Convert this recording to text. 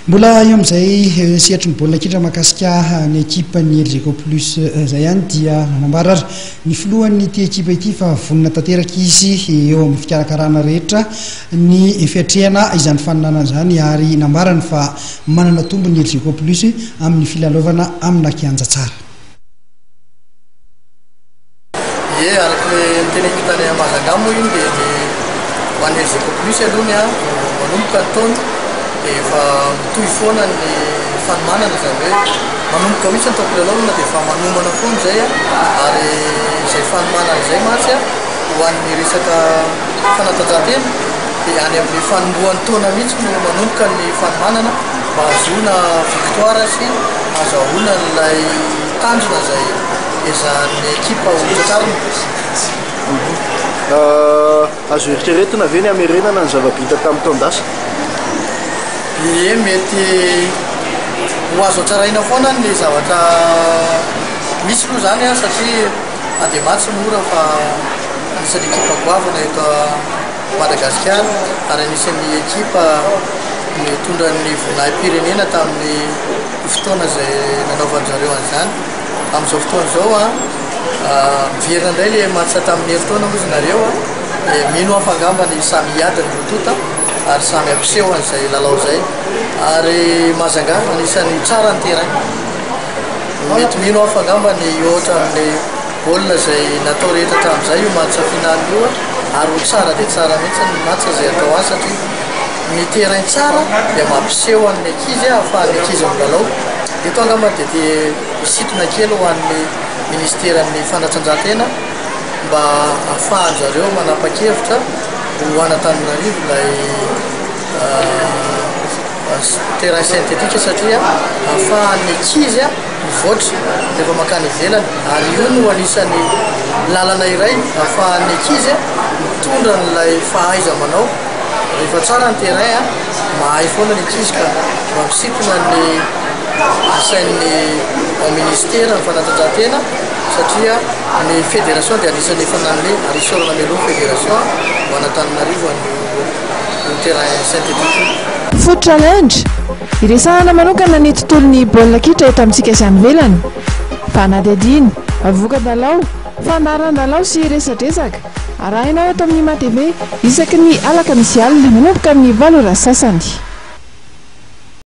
Mbola eo amin'izay sihatry ny baolina kitra mahakasika ny ekipa ny LGK Plus zay ihany dia manambara ary ny filohan'ny ity ekipa ity fa vonona tanteraka izy eo amin'ny fikarakarana rehetra ny fiatrehana izany faninana izany ary nambarany fa manana tombo ny LGK Plus amin'ny filalaovana amina kianja tsara. Araka ny tena hitany Mazangamo iny dia ho an'ny LGK Plus aloha manomboka ny taona efa mitohy foana ny fanomanana izany hoe manomboka mihitsy ny taom-pilalaovana dia efa manomana foana izay ary izay fanomanana izay matsy ho an'ny resaka fanatanjahantena dia any amin'ny fanombohan'ny taona mihitsy no manomboka ny fanomanana mba ahazoana victoire sy azahoana n'ilay tanjona izay ezahan'ny ekipa ho tratrarina. Azo eritreretina ve ny hamerenana ny zava-bita tamin'ny taon-dasa? Ie, mety ho azo atsaraina foana ny zavatra misy aloha zany satria dia matsy mora fa anisan'ny ekipa goavana eto Madagasikara ary anisan'ny ekipa mitondra ny voninahim-pirenena tamin'ny fotoana izay nanaovan'izareo an'izany. Amin'izao fotoana izao miverina indray le matsa tamin'ny herintaona moa izy nareo mino afangamba ny samy hiadiny rotota ary samy ampiseho an'izay lalao izay ary Mazangamo anisan'ny tsara ny terrain mety mino afangamba ny ohatra amin'ny baolina izay natao rehetra tamin'izay io matsa finaly io ary ho tsara dia tsara mihitsy ny matsa izay atao azy satria ny terrain tsara dia mampiseho an'ny ankizy ahafahan'ny ankizy milalao. Eto angamba dia misintona kely ho an'ny ministeran'ny fanatanjahantena mba ahafahan'zareo manapa-kevitra ho an'Antananarivo ilay terrain synthétique satria ahafahan'ny ankizy mivoatra rehefa makany ivelany ary io no anisan'ny lalana iray ahafahan'ny ankizy mitondra n'ilay fahaiza manao rehefa tsara ny terrain mahay foana ny ankizy ka mampisintona ny asain'ny ministera ny fanatanjahantena satria ny fédération dia anisan'ny efa nanome ary isorana meloha fédération ho an'Antananarivo ny terrain synthétique. Foot challenge iresahana manokana ny tontolon'ny baolina kitra eto amintsika sy anvelany fanadihadihana avoka-dalao fandaharan-dalao sy resadresaka arahina eto amin'ny MATV isaky ny alaka misy alina manomboka amin'ny 8 ora sasany.